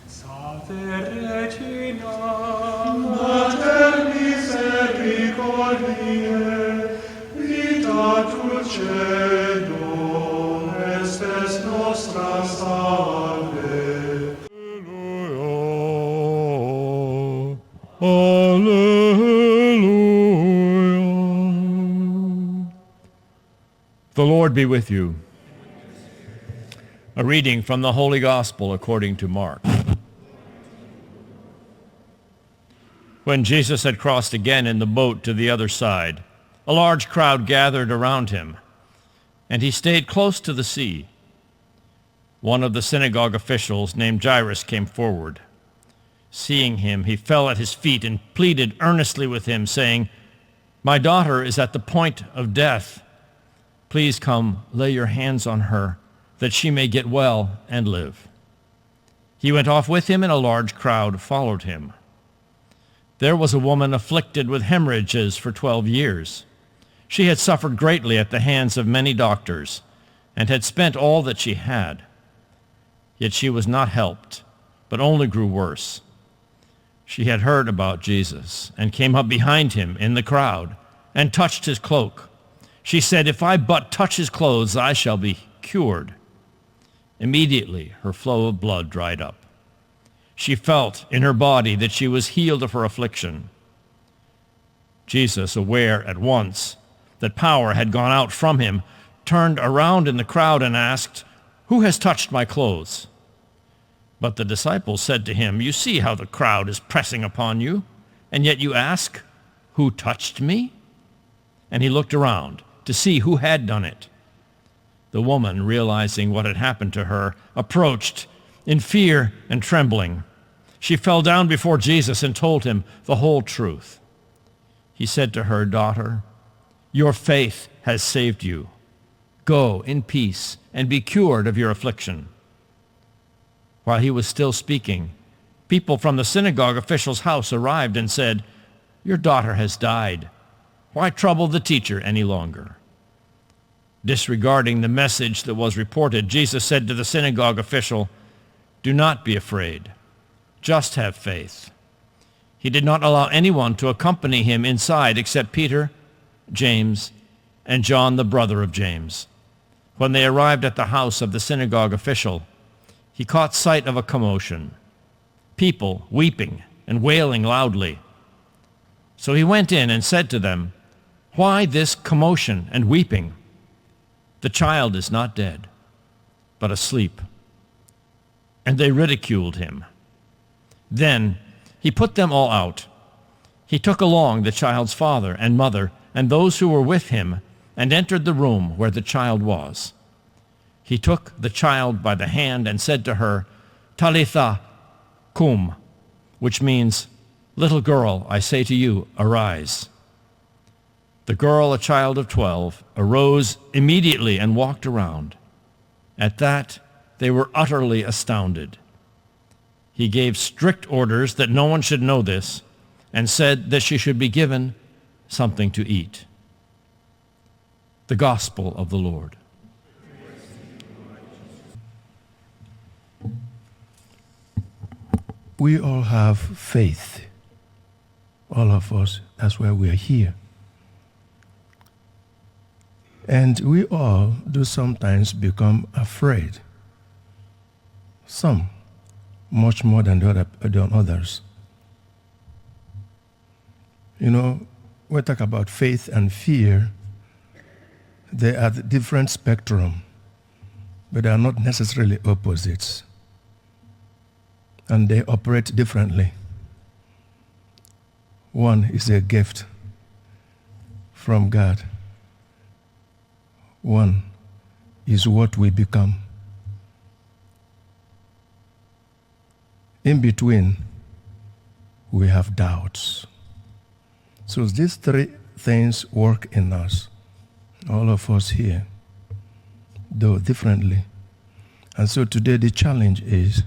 Salve Regina, Mater misericordiae, vita dulcedo, estes nostra salve. Alleluia. The Lord be with you. A reading from the Holy Gospel according to Mark. When Jesus had crossed again in the boat to the other side, a large crowd gathered around him, and he stayed close to the sea. One of the synagogue officials named Jairus came forward. Seeing him, he fell at his feet and pleaded earnestly with him, saying, "My daughter is at the point of death. Please come, lay your hands on her, that she may get well and live." He went off with him, and a large crowd followed him. There was a woman afflicted with hemorrhages for 12 years. She had suffered greatly at the hands of many doctors, and had spent all that she had. Yet she was not helped, but only grew worse. She had heard about Jesus, and came up behind him in the crowd, and touched his cloak. She said, "If I but touch his clothes, I shall be cured." Immediately her flow of blood dried up. She felt in her body that she was healed of her affliction. Jesus, aware at once that power had gone out from him, turned around in the crowd and asked, "Who has touched my clothes?" But the disciples said to him, "You see how the crowd is pressing upon you, and yet you ask, 'Who touched me?'" And he looked around to see who had done it. The woman, realizing what had happened to her, approached in fear and trembling. She fell down before Jesus and told him the whole truth. He said to her, "Daughter, your faith has saved you. Go in peace and be cured of your affliction." While he was still speaking, people from the synagogue official's house arrived and said, "Your daughter has died. Why trouble the teacher any longer?" Disregarding the message that was reported, Jesus said to the synagogue official, "Do not be afraid. Just have faith." He did not allow anyone to accompany him inside except Peter, James, and John, the brother of James. When they arrived at the house of the synagogue official, he caught sight of a commotion, people weeping and wailing loudly. So he went in and said to them, "Why this commotion and weeping? The child is not dead, but asleep." And they ridiculed him. Then he put them all out. He took along the child's father and mother and those who were with him, and entered the room where the child was. He took the child by the hand and said to her, "Talitha cum," which means, "Little girl, I say to you, arise." The girl, a child of 12, arose immediately and walked around. At that, they were utterly astounded. He gave strict orders that no one should know this, and said that she should be given something to eat. The Gospel of the Lord. We all have faith, all of us. That's why we are here. And we all do sometimes become afraid. Some, much more than others. You know, when we talk about faith and fear, they are the different spectrum, but they are not necessarily opposites. And they operate differently. One is a gift from God. One is what we become. In between, we have doubts. So these three things work in us, all of us here, though differently. And so today the challenge is,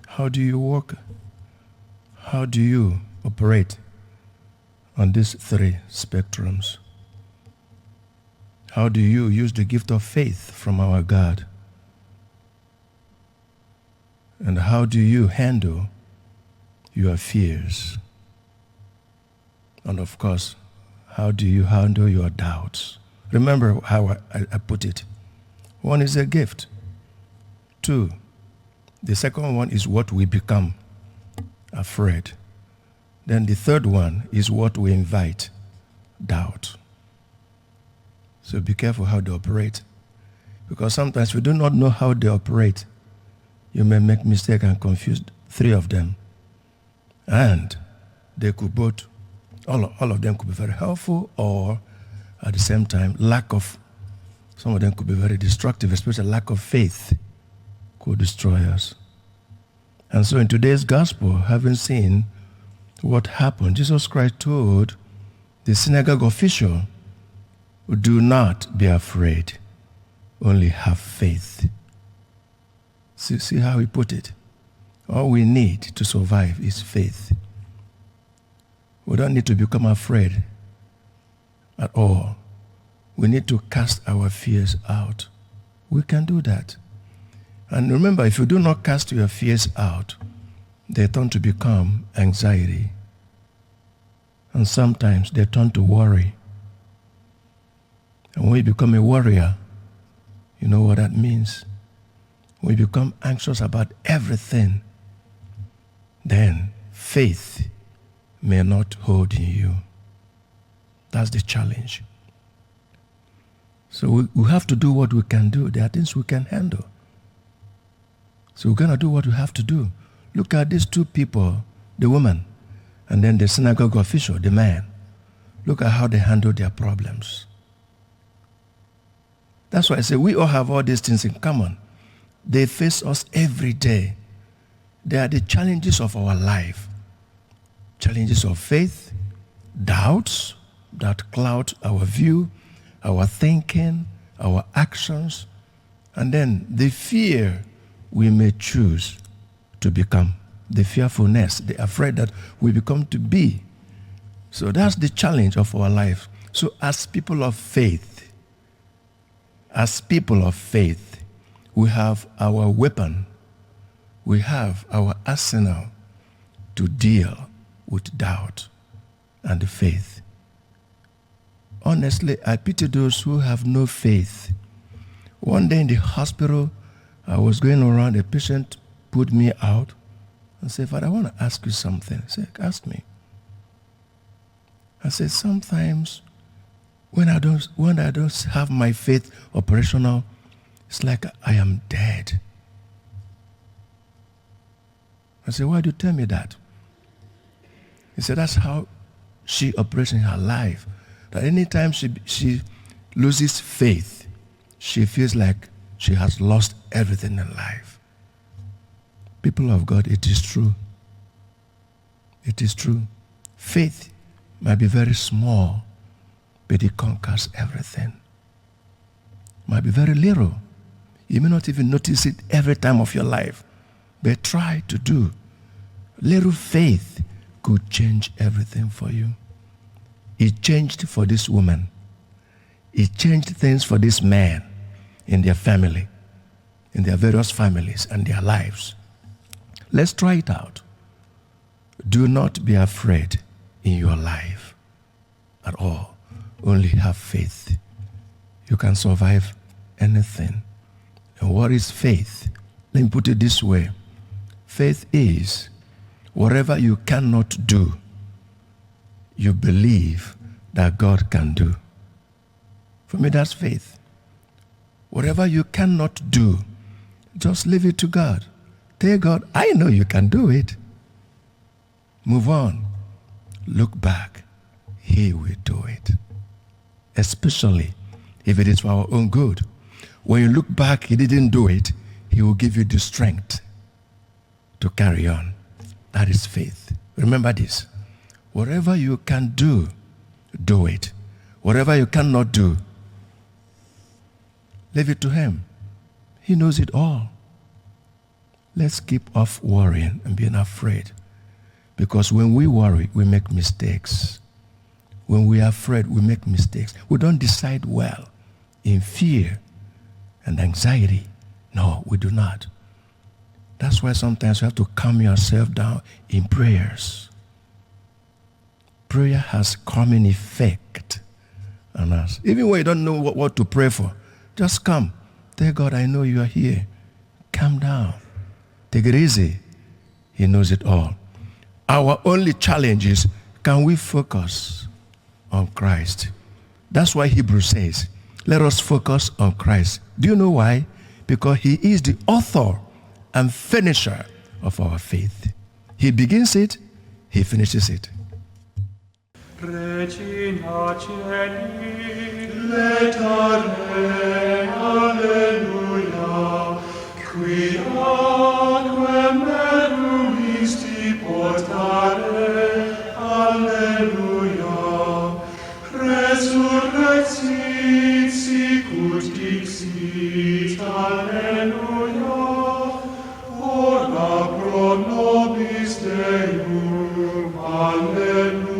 how do you work? How do you operate on these three spectrums? How do you use the gift of faith from our God And how do you handle your fears? And of course, how do you handle your doubts? Remember how I put it. One is a gift. Two, the second one is what we become afraid. Then the third one is what we invite, doubt. So be careful how they operate. Because sometimes we do not know how they operate. You may make mistake and confuse three of them. And they could both, all of them could be very helpful, or at the same time, some of them could be very destructive, especially lack of faith could destroy us. And so in today's gospel, having seen what happened, Jesus Christ told the synagogue official, do not be afraid, only have faith. See how he put it? All we need to survive is faith. We don't need to become afraid at all. We need to cast our fears out. We can do that. And remember, if you do not cast your fears out, they turn to become anxiety. And sometimes they turn to worry. And when we become a warrior, you know what that means? We become anxious about everything. Then faith may not hold in you. That's the challenge. So we have to do what we can do. There are things we can handle. So we're going to do what we have to do. Look at these two people, the woman, and then the synagogue official, the man. Look at how they handle their problems. That's why I say we all have all these things in common. They face us every day. They are the challenges of our life. Challenges of faith, doubts that cloud our view, our thinking, our actions, and then the fear we may choose to become, the fearfulness, the afraid that we become to be. So that's the challenge of our life. So as people of faith, we have our weapon, we have our arsenal to deal with doubt and faith. Honestly, I pity those who have no faith. One day in the hospital, I was going around, a patient put me out and said, Father, I want to ask you something. He said, ask me. I said, sometimes when I don't have my faith operational, it's like I am dead. I said, why do you tell me that? He said, that's how she operates in her life. That anytime she loses faith, she feels like she has lost everything in life. People of God, it is true. It is true. Faith might be very small, but it conquers everything. Might be very little. You may not even notice it every time of your life, but try to do. Little faith could change everything for you. It changed for this woman. It changed things for this man in their family, in their various families and their lives. Let's try it out. Do not be afraid in your life at all. Only have faith. You can survive anything. And what is faith? Let me put it this way. Faith is whatever you cannot do, you believe that God can do. For me, that's faith. Whatever you cannot do, just leave it to God. Tell God, I know you can do it. Move on. Look back. He will do it. Especially if it is for our own good. When you look back, he didn't do it, he will give you the strength to carry on. That is faith. Remember this. Whatever you can do, do it. Whatever you cannot do, leave it to him. He knows it all. Let's keep off worrying and being afraid. Because when we worry, we make mistakes. When we are afraid, we make mistakes. We don't decide well in fear and anxiety. No, we do not. That's why sometimes you have to calm yourself down in prayers. Prayer has calming effect on us. Even when you don't know what to pray for, just come. Tell God, I know you are here. Calm down. Take it easy. He knows it all. Our only challenge is, can we focus on Christ? That's why Hebrews says, let us focus on Christ. Do you know why? Because he is the author and finisher of our faith. He begins it, he finishes it. Regina Celi, letare, alleluia, qui aquae meruisti portare, alleluia, resurrexit sicut dixit, alleluia, ora pro nobis Deum, alleluia.